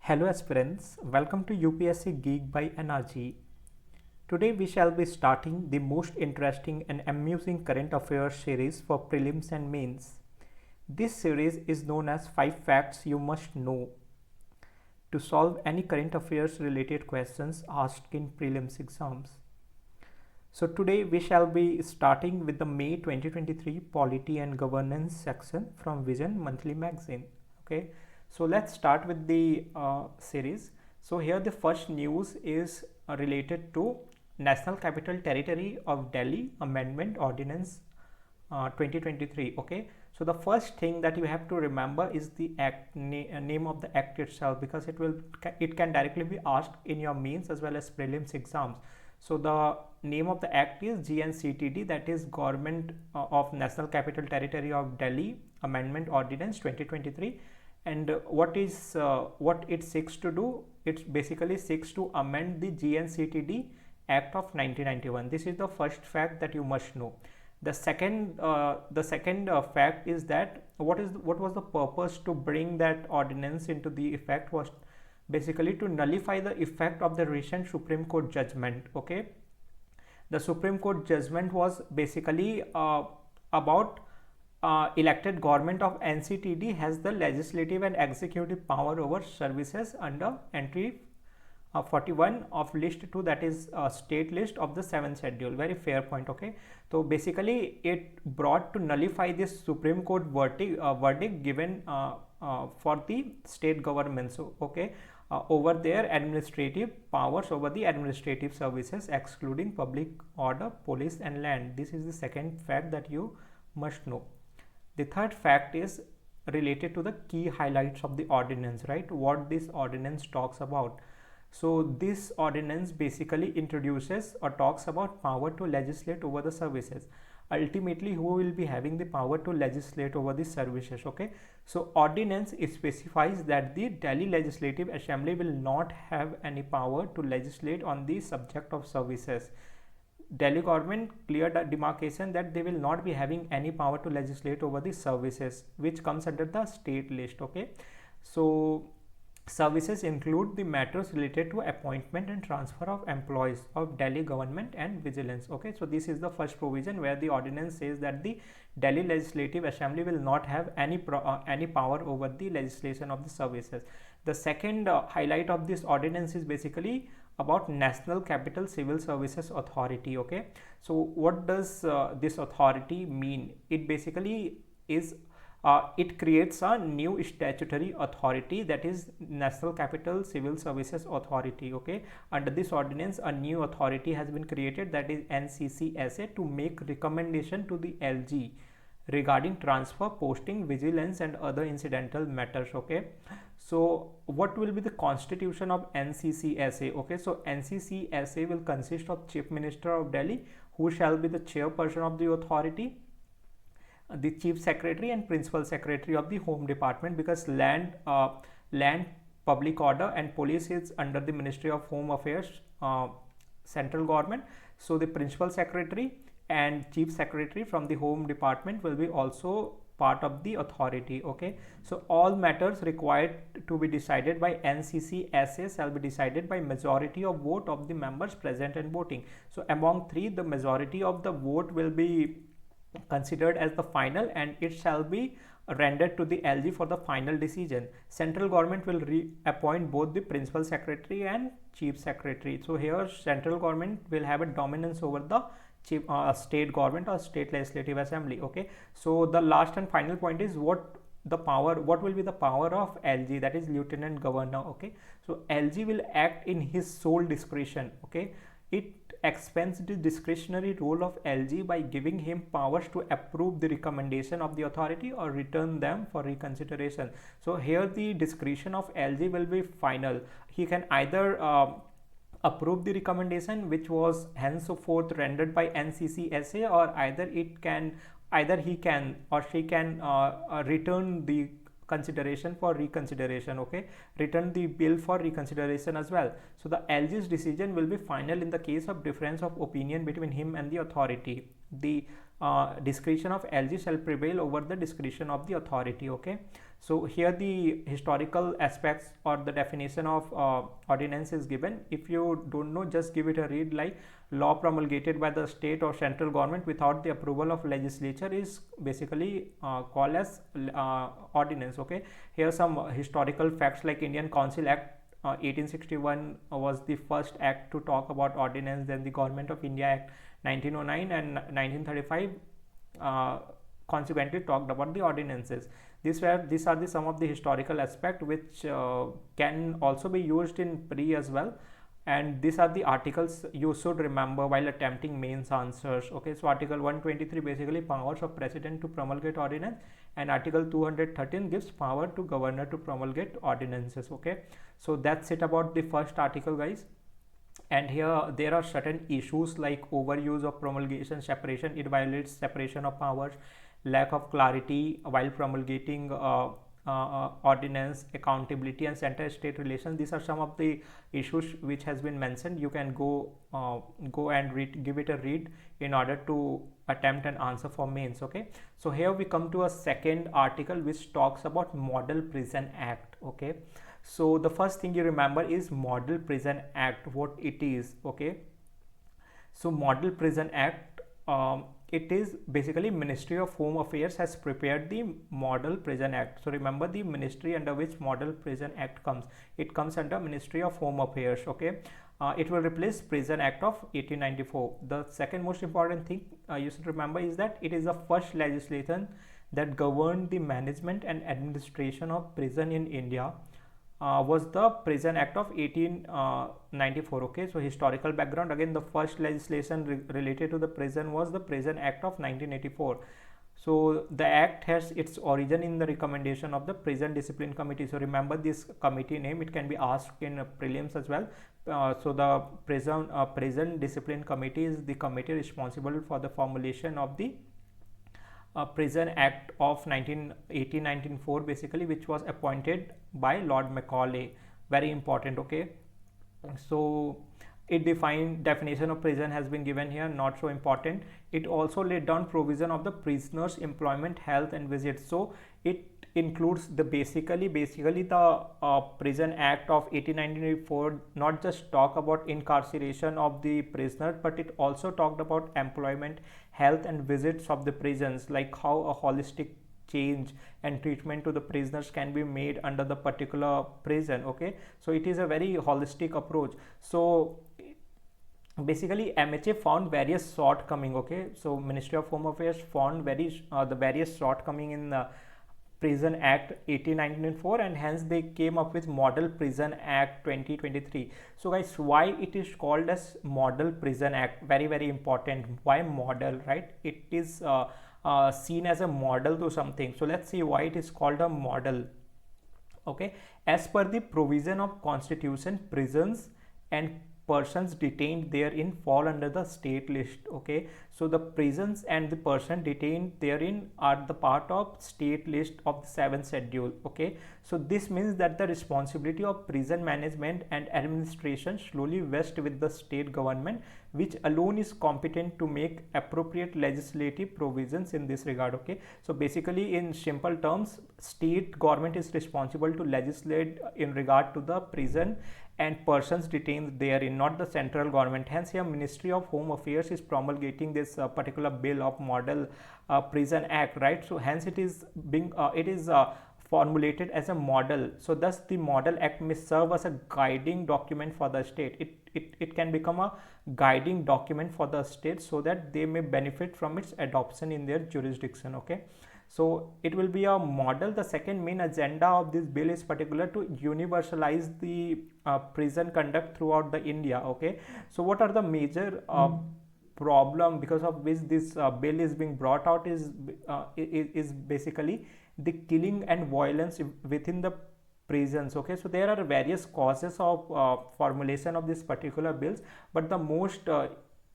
Hello aspirants, welcome to UPSC Geek by NRG. Today we shall be starting the most interesting and amusing current affairs series for prelims and mains. This series is known as 5 facts you must know to solve any current affairs related questions asked in prelims exams. So today we shall be starting with the May 2023 Polity and Governance section from Vision Monthly magazine. Okay, so let's start with the series. So here the first news is related to National Capital Territory of Delhi Amendment Ordinance 2023. Okay, so the first thing that you have to remember is the name of the act itself, because it can directly be asked in your mains as well as prelims exams. So the name of the act is GNCTD, that is Government of National Capital Territory of Delhi Amendment Ordinance 2023. And what it seeks to do? It basically seeks to amend the GNCTD Act of 1991. This is the first fact that you must know. The second fact is that what was the purpose to bring that ordinance into the effect was basically to nullify the effect of the recent Supreme Court judgment. Okay, the Supreme Court judgment was basically about elected government of NCTD has the legislative and executive power over services under entry 41 of list 2, that is state list of the 7th schedule. Very fair point. Okay, so basically it brought to nullify this Supreme Court verdict given for the state governments. So, okay, over their administrative powers over the administrative services excluding public order, police and land. This is the second fact that you must know. The third fact is related to the key highlights of the ordinance, right? What this ordinance talks about. So this ordinance basically introduces or talks about power to legislate over the services. Ultimately, who will be having the power to legislate over the services? Okay, so ordinance specifies that the Delhi Legislative Assembly will not have any power to legislate on the subject of services. Delhi government cleared a demarcation that they will not be having any power to legislate over the services, which comes under the state list. Okay, so services include the matters related to appointment and transfer of employees of Delhi government and vigilance. Okay, so this is the first provision where the ordinance says that the Delhi Legislative Assembly will not have any power over the legislation of the services. The second highlight of this ordinance is basically about National Capital Civil Services Authority. Okay, so what does this authority mean? It basically is it creates a new statutory authority, that is National Capital Civil Services Authority. Okay, under this ordinance a new authority has been created, that is NCCSA, to make recommendation to the LG regarding transfer, posting, vigilance and other incidental matters. Okay, so what will be the constitution of NCCSA? Okay, so NCCSA will consist of Chief Minister of Delhi, who shall be the chairperson of the authority, the Chief Secretary and Principal Secretary of the Home Department, because land, public order and police is under the Ministry of Home Affairs, central government. So the Principal Secretary and Chief Secretary from the Home Department will be also part of the authority. Okay, so all matters required to be decided by NCCSA shall be decided by majority of vote of the members present and voting. So among three, the majority of the vote will be considered as the final and it shall be rendered to the LG for the final decision. Central government will reappoint both the Principal Secretary and Chief Secretary. So here central government will have a dominance over the state government or state legislative assembly. Okay, so the last and final point is what will be the power of LG, that is Lieutenant Governor. Okay, so LG will act in his sole discretion. Okay, it expands the discretionary role of LG by giving him powers to approve the recommendation of the authority or return them for reconsideration. So here the discretion of LG will be final. He can either approve the recommendation which was henceforth rendered by NCCSA, or either he can or she can return the consideration for reconsideration. Okay, return the bill for reconsideration as well. So the LG's decision will be final in the case of difference of opinion between him and the authority. The discretion of LG shall prevail over the discretion of the authority. Okay, So here the historical aspects or the definition of ordinance is given. If you don't know, just give it a read, like law promulgated by the state or central government without the approval of legislature is basically called as ordinance. Okay, here some historical facts, like Indian Council Act 1861 was the first act to talk about ordinance. Then the Government of India Act 1909 and 1935 consequently talked about the ordinances. These are the some of the historical aspect which can also be used in pre as well, and these are the articles you should remember while attempting mains answers. Okay, so article 123 basically powers of president to promulgate ordinance, and article 213 gives power to governor to promulgate ordinances. Okay, so that's it about the first article, guys. And here there are certain issues like overuse of promulgation, separation, it violates separation of powers, lack of clarity while promulgating ordinance, accountability and center state relations. These are some of the issues which has been mentioned. You can go and give it a read in order to attempt an answer for mains. Okay, so here we come to a second article which talks about Model Prison Act. Okay, so the first thing you remember is Model Prison Act, what it is. Okay, so Model Prison Act, it is basically Ministry of Home Affairs has prepared the Model Prison Act. So remember the ministry under which Model Prison Act comes. It comes under Ministry of Home Affairs. Okay, it will replace Prison Act of 1894. The second most important thing you should remember is that it is the first legislation that governed the management and administration of prison in India. Was the Prison Act of 1894. Okay, so historical background, again the first legislation related to the prison was the Prison Act of 1984. So the act has its origin in the recommendation of the Prison Discipline Committee. So remember this committee name, it can be asked in prelims as well. So the Prison Discipline Committee is the committee responsible for the formulation of the Prison Act of 1994 basically, which was appointed by Lord Macaulay. Very important. Okay, so it definition of prison has been given here, not so important. It also laid down provision of the prisoners employment, health and visits. So it includes the basically the Prison Act of 1894 not just talk about incarceration of the prisoner, but it also talked about employment, health and visits of the prisons, like how a holistic change and treatment to the prisoners can be made under the particular prison. Okay, so it is a very holistic approach. So basically MHA found various shortcoming. Okay, so Ministry of Home Affairs found the various shortcoming in the Prison Act 1894, and hence they came up with Model Prison Act 2023. So guys, why it is called as Model Prison Act? Very, very important. Why model, right? It is seen as a model to something. So let's see why it is called a model. Okay, as per the provision of Constitution, prisons and persons detained therein fall under the state list. Okay, so the prisons and the person detained therein are the part of state list of the 7th schedule. Okay, so this means that the responsibility of prison management and administration slowly vests with the state government, which alone is competent to make appropriate legislative provisions in this regard. Okay, so basically in simple terms, state government is responsible to legislate in regard to the prison and persons detained therein, not the central government. Hence here Ministry of Home Affairs is promulgating this particular bill of Model Prison Act, right? So hence it is being formulated as a model. So thus the Model Act may serve as a guiding document for the state. It can become a guiding document for the state so that they may benefit from its adoption in their jurisdiction. Okay, so it will be a model. The second main agenda of this bill is particular to universalize the prison conduct throughout the India. Okay, so what are the major problem because of which this bill is being brought out is basically the killing and violence within the prisons. Okay, so there are various causes of formulation of this particular bills, but the most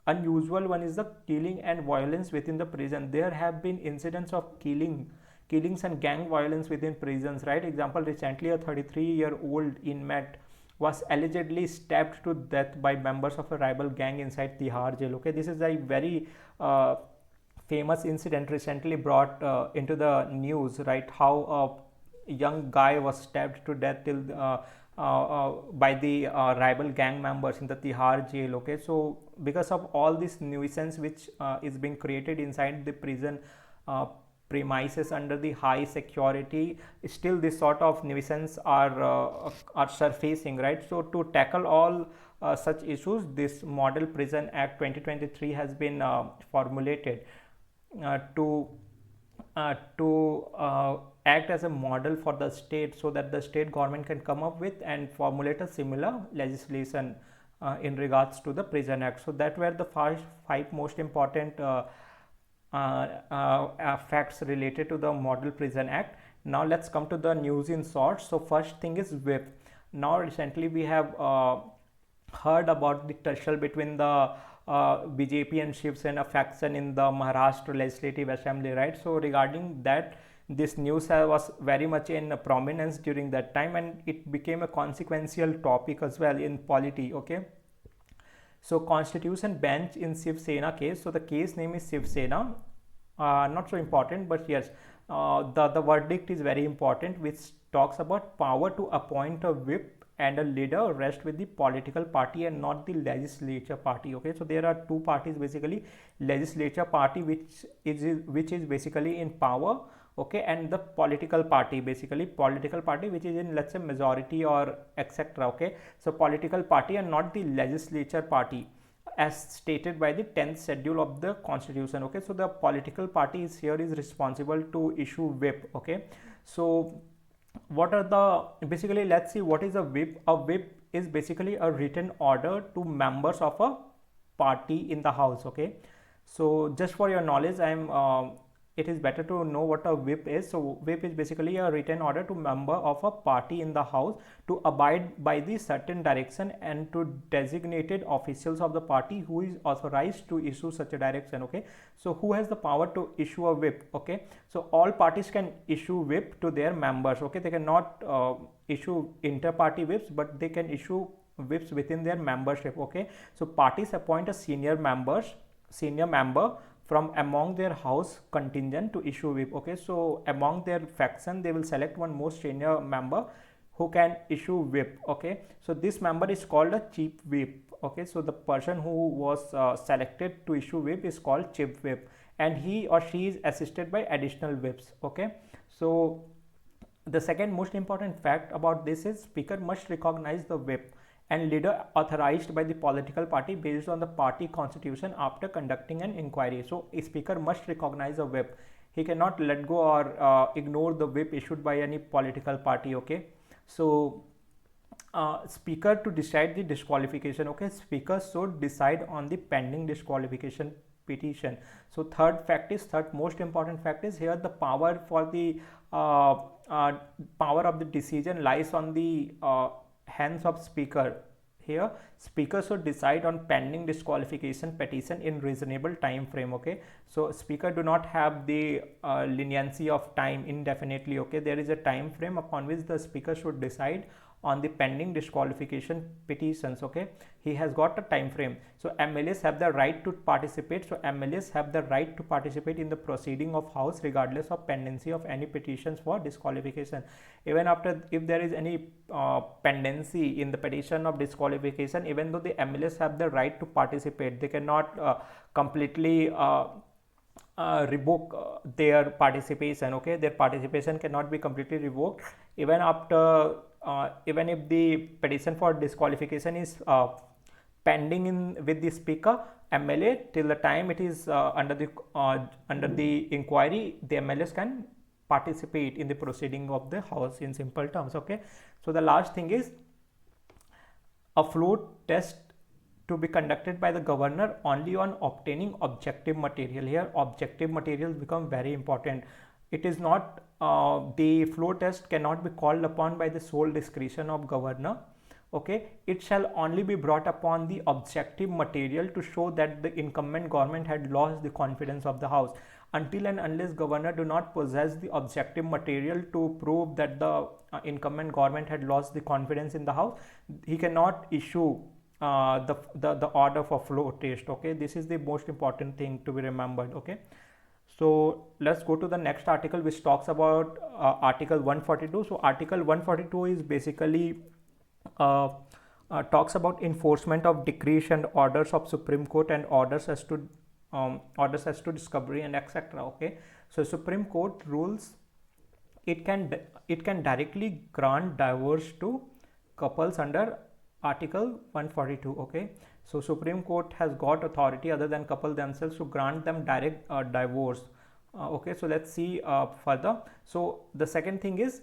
unusual one is the killing and violence within the prison. There have been incidents of killings and gang violence within prisons, right? Example, recently a 33-year-old inmate was allegedly stabbed to death by members of a rival gang inside Tihar jail. Okay, this is a very famous incident recently brought into the news, right? How young guy was stabbed to death till by the rival gang members in the Tihar jail. Okay, so because of all this nuisance which is being created inside the prison uh, premises under the high security, still this sort of nuisance are surfacing, right? So to tackle all such issues, this Model Prison Act 2023 has been formulated uh, to act as a model for the state, so that the state government can come up with and formulate a similar legislation in regards to the Prison Act. So that were the five most important facts related to the Model Prison Act. Now let's come to the news in short. So first thing is whip. Now recently we have heard about the tussle between the BJP and Shiv Sena faction in the Maharashtra Legislative Assembly, right? So regarding that, this news was very much in prominence during that time, and it became a consequential topic as well in polity. Okay, so Constitution Bench in Shiv Sena case. So the case name is Shiv Sena. Not so important, but yes, the verdict is very important, which talks about power to appoint a whip and a leader rest with the political party and not the legislature party. Okay, so there are two parties basically: legislature party, which is basically in power, okay, and the political party, basically political party which is in, let's say, majority or etc. Okay, so political party and not the legislature party, as stated by the 10th schedule of the constitution. Okay, so the political party is here is responsible to issue whip. Okay, so what are the, basically let's see what is a whip. A whip is basically a written order to members of a party in the house. Okay, so just for your knowledge, it is better to know what a whip is. So whip is basically a written order to member of a party in the house to abide by the certain direction and to designated officials of the party who is authorized to issue such a direction. Okay, so who has the power to issue a whip? Okay, so all parties can issue whip to their members. Okay, they cannot issue inter-party whips, but they can issue whips within their membership. Okay, so parties appoint a senior member from among their house contingent to issue whip. Okay, so among their faction they will select one most senior member who can issue whip. Okay, so this member is called a chief whip. Okay, so the person who was selected to issue whip is called chief whip, and he or she is assisted by additional whips. Okay, so the second most important fact about this is speaker must recognize the whip and leader authorized by the political party based on the party constitution after conducting an inquiry. So a speaker must recognize a whip. He cannot let go or ignore the whip issued by any political party. Okay, so speaker to decide the disqualification. Okay, speaker should decide on the pending disqualification petition. So third most important fact is here the power for the power of the decision lies on the hands of speaker. Here speaker should decide on pending disqualification petition in reasonable time frame. Okay, so speaker do not have the leniency of time indefinitely. Okay, there is a time frame upon which the speaker should decide on the pending disqualification petitions. Okay, he has got a time frame. So MLAs have the right to participate. So MLAs have the right to participate in the proceeding of house regardless of pendency of any petitions for disqualification. Even after, if there is any pendency in the petition of disqualification, even though the MLAs have the right to participate, they cannot completely revoke their participation. Okay, their participation cannot be completely revoked even after even if the petition for disqualification is pending in with the speaker. MLA, till the time it is under the inquiry, the MLAs can participate in the proceeding of the house in simple terms. Okay, so the last thing is a floor test to be conducted by the governor only on obtaining objective material. Here objective materials become very important. It is not the floor test cannot be called upon by the sole discretion of governor. Okay, it shall only be brought upon the objective material to show that the incumbent government had lost the confidence of the house. Until and unless governor do not possess the objective material to prove that the incumbent government had lost the confidence in the house, he cannot issue the order for floor test. Okay, this is the most important thing to be remembered. Okay, So let's go to the next article, which talks about Article 142. So Article 142 is basically talks about enforcement of decrees and orders of Supreme Court and orders as to discovery and etc. Okay, so Supreme Court rules it can directly grant divorce to couples under Article 142. Okay, so Supreme Court has got authority other than couple themselves to grant them direct divorce. Okay, so let's see further. So the second thing is,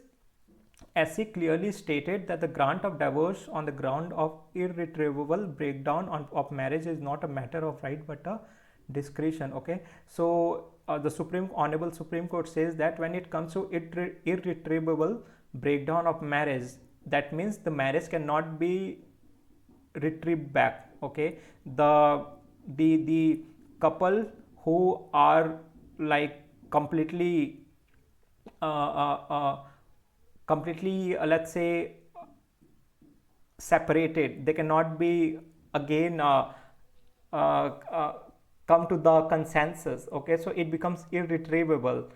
SC clearly stated that the grant of divorce on the ground of irretrievable breakdown of marriage is not a matter of right but a discretion. Okay, so the Honorable Supreme Court says that when it comes to irretrievable breakdown of marriage, that means the marriage cannot be retrieved back. Okay, the couple who are like completely let's say separated, they cannot be again come to the consensus. Okay, so it becomes irretrievable.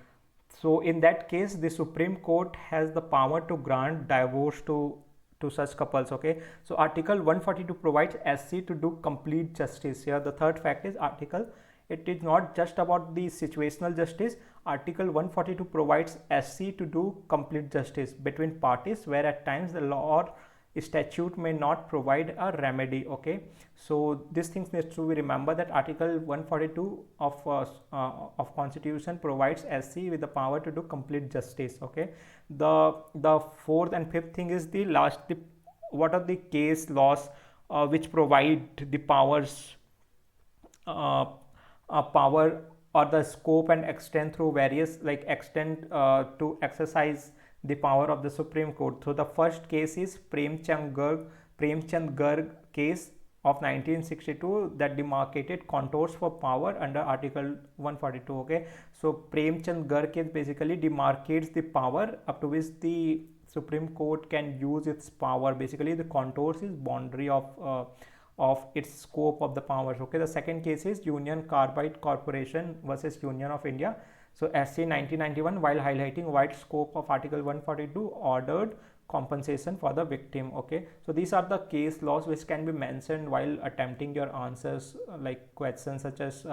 So in that case, the Supreme Court has the power to grant divorce to such couples. Okay, so Article 142 provides SC to do complete justice. Here the third fact is it is not just about the situational justice. Article 142 provides SC to do complete justice between parties where at times the law or statute may not provide a remedy. Okay, so these things needs to be remembered, that Article 142 of Constitution provides SC with the power to do complete justice. Okay, the fourth and fifth thing is what are the case laws which provide the powers power or the scope and extent through various extent to exercise the power of the Supreme Court. So the first case is Premchand Garg case of 1962 that demarcated contours for power under Article 142. Okay, so Premchand Garg case basically demarcates the power up to which the Supreme Court can use its power. Basically the contours is boundary of its scope of the powers. Okay, the second case is Union Carbide Corporation versus Union of India. So SC 1991, while highlighting wide scope of Article 142, ordered compensation for the victim. Okay, so these are the case laws which can be mentioned while attempting your answers, like questions such as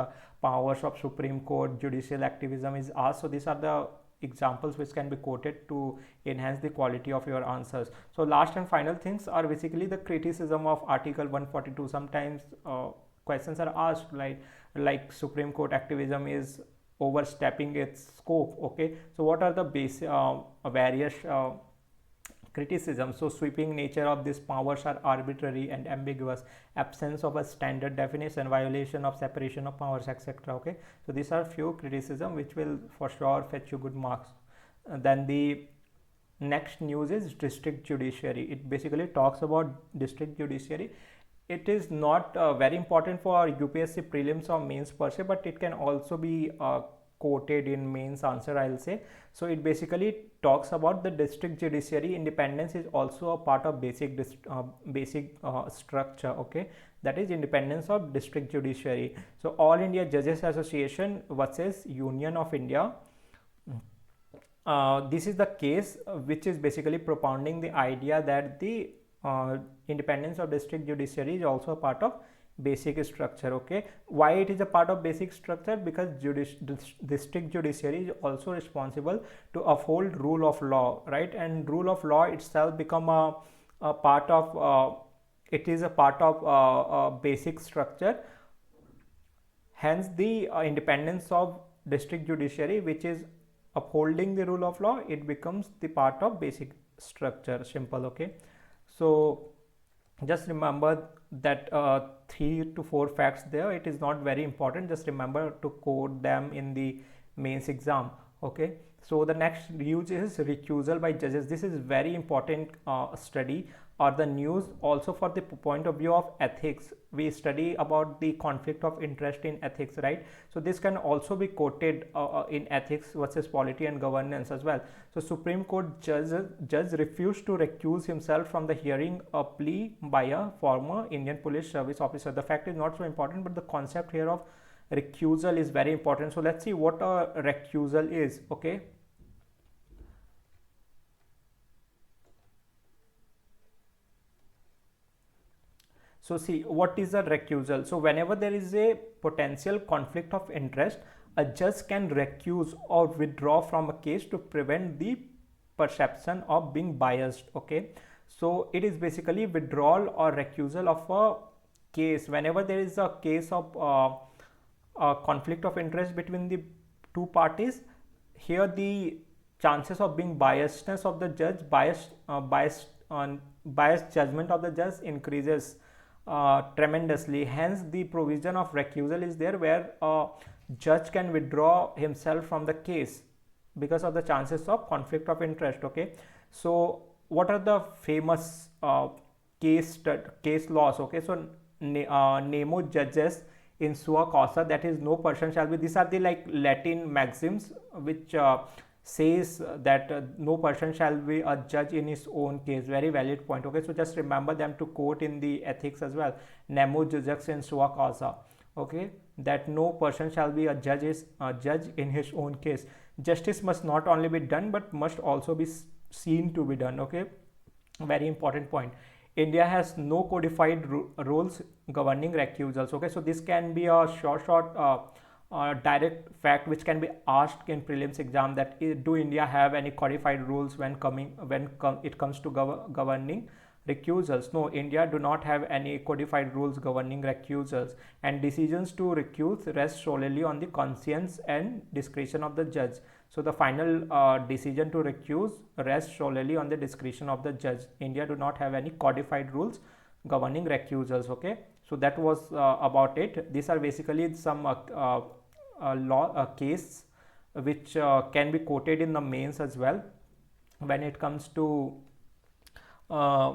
powers of Supreme Court, judicial activism is asked. So these are the examples which can be quoted to enhance the quality of your answers. So last and final things are basically the criticism of Article 142. Sometimes questions are asked like Supreme Court activism is overstepping its scope. Okay, so what are the basic various criticisms? So sweeping nature of these powers are arbitrary and ambiguous, absence of a standard definition, violation of separation of powers, etc. Okay, so these are few criticism which will for sure fetch you good marks. Then the next news is district judiciary. It basically talks about district judiciary. It is not very important for UPSC prelims or mains per se, but it can also be quoted in mains answer, I'll say. So it basically talks about the district judiciary independence is also a part of basic structure. Okay, that is independence of district judiciary. So All India Judges Association versus Union of India. This is the case which is basically propounding the idea that the independence of district judiciary is also a part of basic structure. Okay, why it is a part of basic structure? Because district judiciary is also responsible to uphold rule of law, right? And rule of law itself become a part of it is a part of basic structure. Hence the independence of district judiciary, which is upholding the rule of law, it becomes the part of basic structure. Simple. Okay, so just remember that 3 to 4 facts there. It is not very important, just remember to quote them in the mains exam. Okay, so the next news is recusal by judges. This is very important study or the news also for the point of view of ethics. We study about the conflict of interest in ethics, right? So this can also be quoted in ethics versus polity and governance as well. So Supreme Court judge refused to recuse himself from the hearing a plea by a former Indian Police Service officer. The fact is not so important, but the concept here of recusal is very important. So let's see what a recusal is. Okay, so see, what is a recusal? So whenever there is a potential conflict of interest, a judge can recuse or withdraw from a case to prevent the perception of being biased. Okay, so it is basically withdrawal or recusal of a case whenever there is a case of conflict of interest between the two parties. Here the chances of being biasness of the judge, biased judgment of the judge increases tremendously. Hence the provision of recusal is there, where a judge can withdraw himself from the case because of the chances of conflict of interest. Okay, so what are the famous case laws? Okay, so nemo judges in sua causa, that is no person shall be. These are the like Latin maxims which says that no person shall be a judge in his own case. Very valid point. Okay, so just remember them to quote in the ethics as well. Nemo judges in sua causa. Okay, that no person shall be a judge in his own case. Justice must not only be done but must also be seen to be done. Okay, very important point. India has no codified rules governing recusals. Okay, so this can be a short direct fact which can be asked in prelims exam, that do India have any codified rules when it comes to governing recusals? No, India do not have any codified rules governing recusals, and decisions to recuse rest solely on the conscience and discretion of the judge. So the final decision to recuse rests solely on the discretion of the judge. India do not have any codified rules governing recusals. Okay, so that was about it. These are basically some law case which can be quoted in the mains as well when it comes to uh,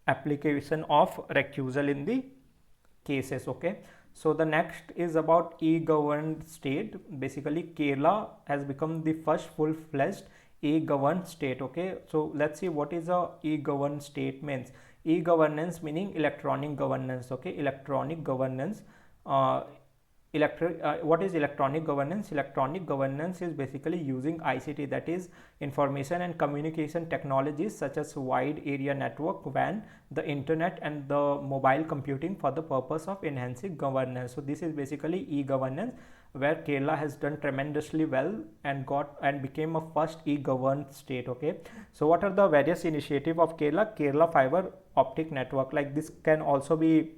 application of recusal in the cases. Okay, so the next is about e-governed state. Basically Kerala has become the first full-fledged e-governed state. Okay, so let's see what is a e-governed state means. E-governance meaning electronic governance. Okay, electronic governance. What is electronic governance? Electronic governance is basically using ICT, that is information and communication technologies such as wide area network, WAN, the internet and the mobile computing for the purpose of enhancing governance. So this is basically e-governance, where Kerala has done tremendously well and became a first e-governed state. Okay, so what are the various initiative of Kerala fiber optic network? Like this can also be,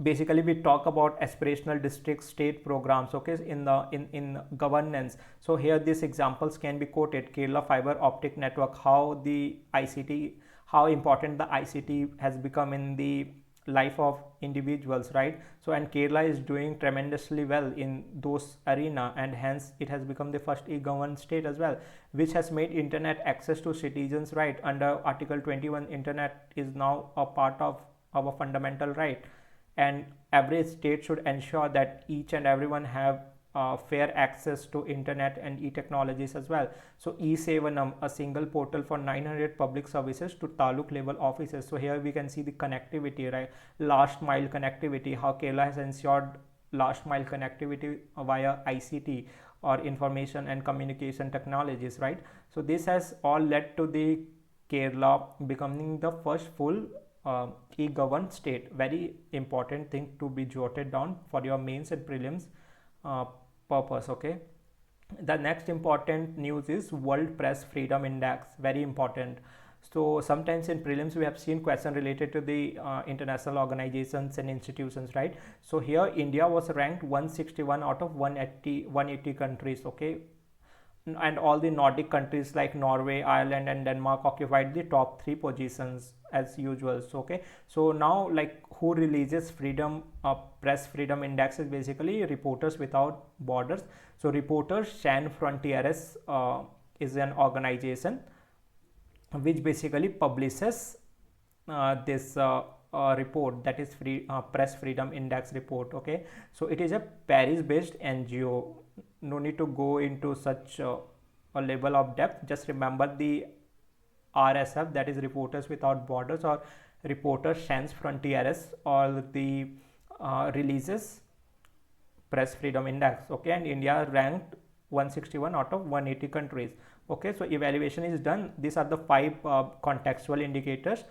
basically we talk about aspirational district state programs. Okay, in governance. So here these examples can be quoted. Kerala fiber optic network, how the ICT, how important the ICT has become in the life of individuals, right? So and Kerala is doing tremendously well in those arena, and hence it has become the first e-governed state as well, which has made internet access to citizens right. Under article 21, internet is now a part of our fundamental right, and every state should ensure that each and everyone have fair access to internet and e-technologies as well. So e-Sevanam, a single portal for 900 public services to taluk level offices. So here we can see the connectivity, right? Last mile connectivity, how Kerala has ensured last mile connectivity via ICT or information and communication technologies, right? So this has all led to the Kerala becoming the first full e-governed state. Very important thing to be jotted down for your mains and prelims purpose. Okay, the next important news is World Press Freedom Index. Very important. So sometimes in prelims we have seen question related to the international organizations and institutions, right? So here India was ranked 161 out of 180 countries. Okay, and all the Nordic countries like Norway, Ireland and Denmark occupied the top 3 positions as usual. So okay, so now like who releases freedom press freedom index is basically Reporters Without Borders. So Reporters Sans Frontieres is an organization which basically publishes this report, that is press freedom index report. Okay, so it is a Paris based NGO. No need to go into such a level of depth. Just remember the RSF, that is Reporters Without Borders, or Reporters Sans Frontieres, or the releases press freedom index, okay, and India ranked 161 out of 180 countries. Okay, so evaluation is done. These are the 5 contextual indicators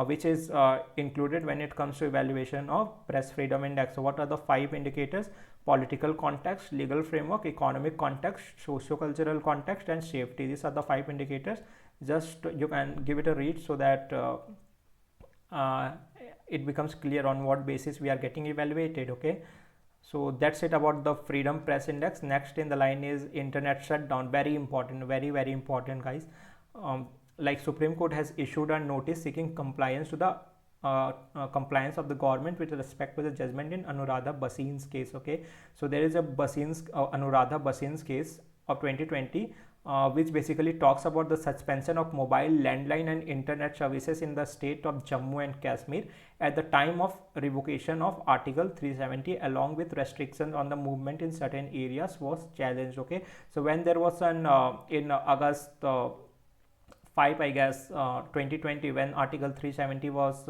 which is included when it comes to evaluation of press freedom index. So what are the 5 indicators? Political context, legal framework, economic context, socio-cultural context, and safety. These are the 5 indicators. Just you can give it a read so that it becomes clear on what basis we are getting evaluated. Okay, so that's it about the freedom press index. Next in the line is internet shutdown. Very important, very important, guys. Like Supreme Court has issued a notice seeking compliance to the compliance of the government with respect to the judgment in Anuradha Bhasin's case. Okay, so there is a Anuradha Bhasin's case of 2020, which basically talks about the suspension of mobile, landline and internet services in the state of Jammu and Kashmir at the time of revocation of Article 370, along with restrictions on the movement in certain areas, was challenged. Okay, so when there was an in August 5, I guess, 2020, when Article 370 was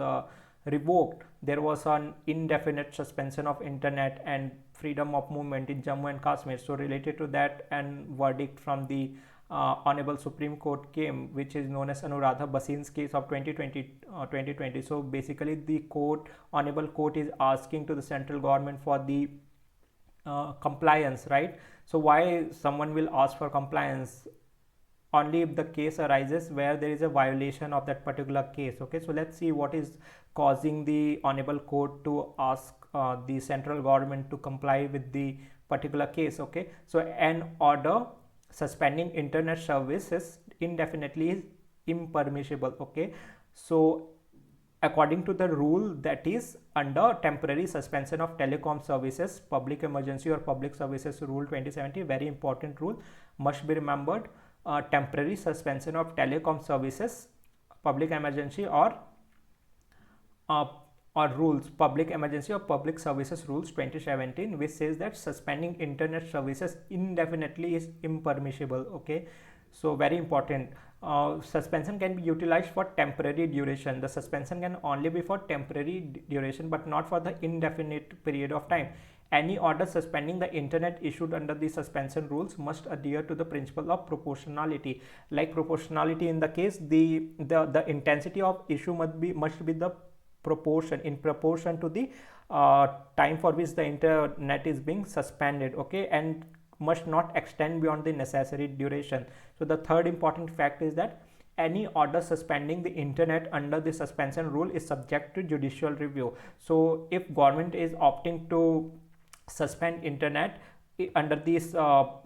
revoked, there was an indefinite suspension of internet and freedom of movement in Jammu and Kashmir. So related to that, an verdict from the Honorable Supreme Court came, which is known as Anuradha Bhasin's case of 2020. So basically the Honorable Court is asking to the central government for the compliance, right? So why someone will ask for compliance? Only if the case arises where there is a violation of that particular case. Okay, so let's see what is causing the Honorable Court to ask the central government to comply with the particular case. Okay, so an order suspending internet services indefinitely is impermissible. Okay, so according to the rule that is under temporary suspension of telecom services, public emergency or public services rule 2070, very important rule, must be remembered. Temporary suspension of telecom services, public emergency or rules, public emergency or public services rules 2017, which says that suspending internet services indefinitely is impermissible. Okay, so very important. Suspension can be utilized for temporary duration. The suspension can only be for temporary duration, but not for the indefinite period of time. Any order suspending the internet issued under the suspension rules must adhere to the principle of proportionality. Like proportionality in the case, the intensity of issue must be the proportion, in proportion to the time for which the internet is being suspended. Okay, and must not extend beyond the necessary duration. So the third important fact is that any order suspending the internet under the suspension rule is subject to judicial review. So if government is opting to suspend internet under this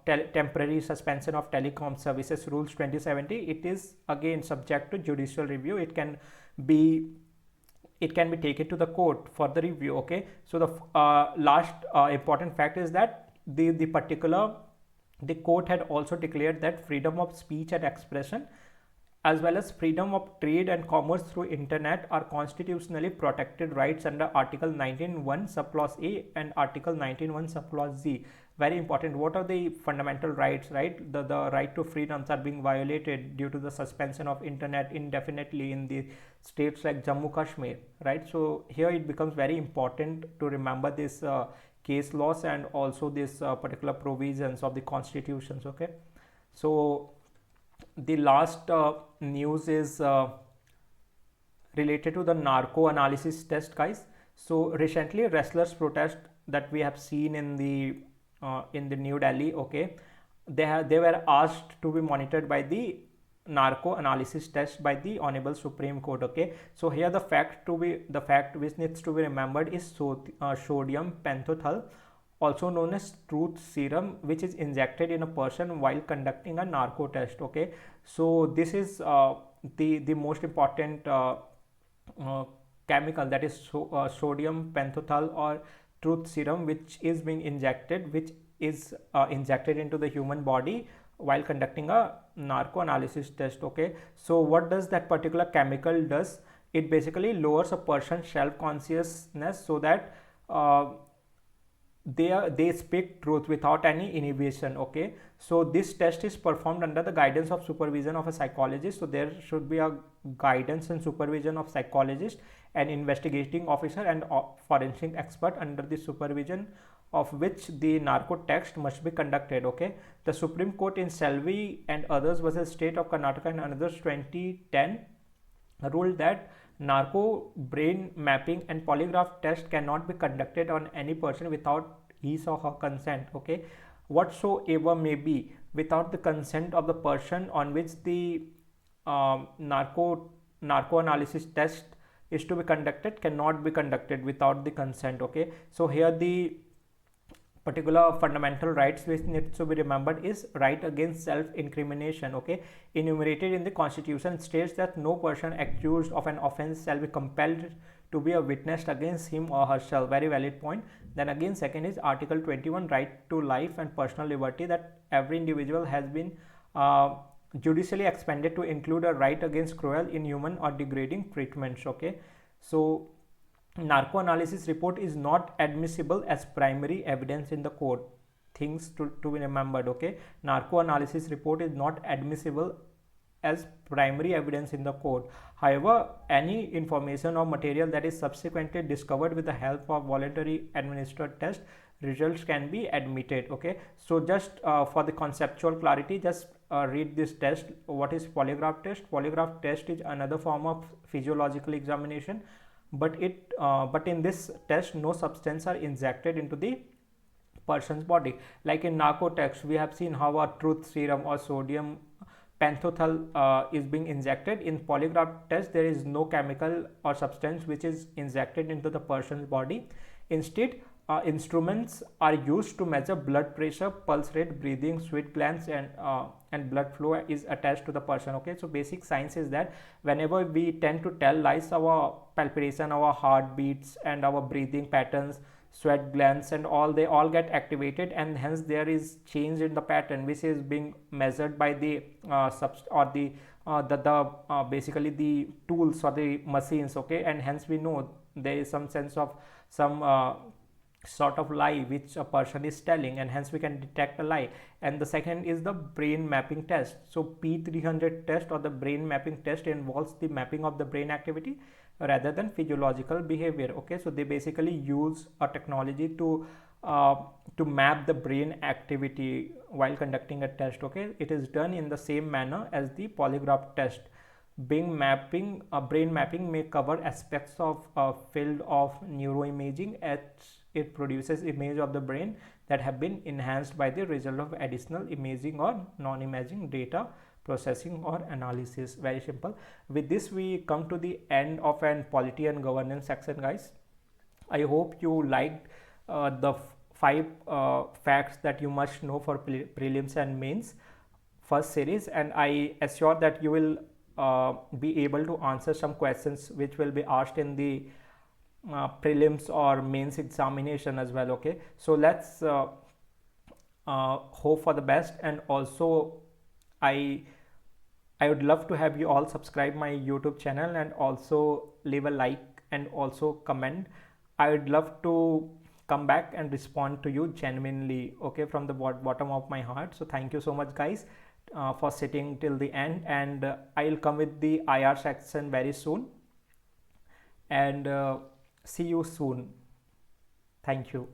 temporary suspension of telecom services rules 2070, it is again subject to judicial review. It can be taken to the court for the review. Okay, so the last important fact is that the court had also declared that freedom of speech and expression as well as freedom of trade and commerce through internet are constitutionally protected rights under Article 19(1) subclause A and Article 19(1) subclause Z. Very important. What are the fundamental rights, right? The right to freedoms are being violated due to the suspension of internet indefinitely in the states like Jammu Kashmir, right? So here it becomes very important to remember this case laws and also this particular provisions of the constitutions. Okay, so the last news is related to the narco analysis test, guys. So recently wrestlers protest that we have seen in the New Delhi, okay, they were asked to be monitored by the narco analysis test by the Honorable Supreme Court. Okay, so here the fact which needs to be remembered is sodium pentothal, also known as truth serum, which is injected in a person while conducting a narco test. Okay, so this is the most important chemical, that is sodium pentothal or truth serum, which is being injected into the human body while conducting a narco analysis test. Okay, so what does that particular chemical does? It basically lowers a person's self consciousness so that they speak truth without any inhibition. Okay, so this test is performed under the guidance of supervision of a psychologist. So there should be a guidance and supervision of psychologist, an investigating officer and forensic expert under the supervision of which the narco test must be conducted. Okay, the Supreme Court in Selvi and others versus State of Karnataka and others 2010 ruled that narco brain mapping and polygraph test cannot be conducted on any person without his or her consent. Okay, whatsoever may be, without the consent of the person on which the narco analysis test is to be conducted cannot be conducted without the consent. Okay, so here the particular fundamental rights which needs to be remembered is right against self-incrimination. Okay, enumerated in the Constitution states that no person accused of an offence shall be compelled to be a witness against him or herself. Very valid point. Then again, second is Article 21, right to life and personal liberty, that every individual has been judicially expanded to include a right against cruel, inhuman or degrading treatments. Okay, so narco analysis report is not admissible as primary evidence in the court. Things to be remembered. Okay, narco analysis report is not admissible as primary evidence in the court. However, any information or material that is subsequently discovered with the help of voluntary administered test results can be admitted. Okay, so just for the conceptual clarity, just read this test. What is polygraph test? Polygraph test is another form of physiological examination, but in this test no substance are injected into the person's body. Like in narco test, we have seen how a truth serum or sodium pentothal is being injected. In polygraph test, there is no chemical or substance which is injected into the person's body. Instead, instruments are used to measure blood pressure, pulse rate, breathing, sweat glands, and blood flow is attached to the person. Okay, so basic science is that whenever we tend to tell lies, our palpitation, our heartbeats, and our breathing patterns, sweat glands, and all, they all get activated, and hence there is change in the pattern which is being measured by the basically the tools or the machines. Okay, and hence we know there is some sense of some sort of lie which a person is telling, and hence we can detect a lie. And the second is the brain mapping test. So P300 test or the brain mapping test involves the mapping of the brain activity rather than physiological behavior. Okay, so they basically use a technology to map the brain activity while conducting a test. Okay, it is done in the same manner as the polygraph test. Brain mapping may cover aspects of field of neuroimaging as it produces image of the brain that have been enhanced by the result of additional imaging or non-imaging data processing or analysis. Very simple. With this, we come to the end of an polity and governance section, guys. I hope you liked the 5 facts that you must know for prelims and mains first series, and I assure that you will be able to answer some questions which will be asked in the prelims or mains examination as well. Okay, so let's hope for the best, and also I would love to have you all subscribe my YouTube channel and also leave a like and also comment. I would love to come back and respond to you genuinely, okay, from the bottom of my heart. So thank you so much, guys, for sitting till the end, and I'll come with the IR section very soon, and see you soon. Thank you.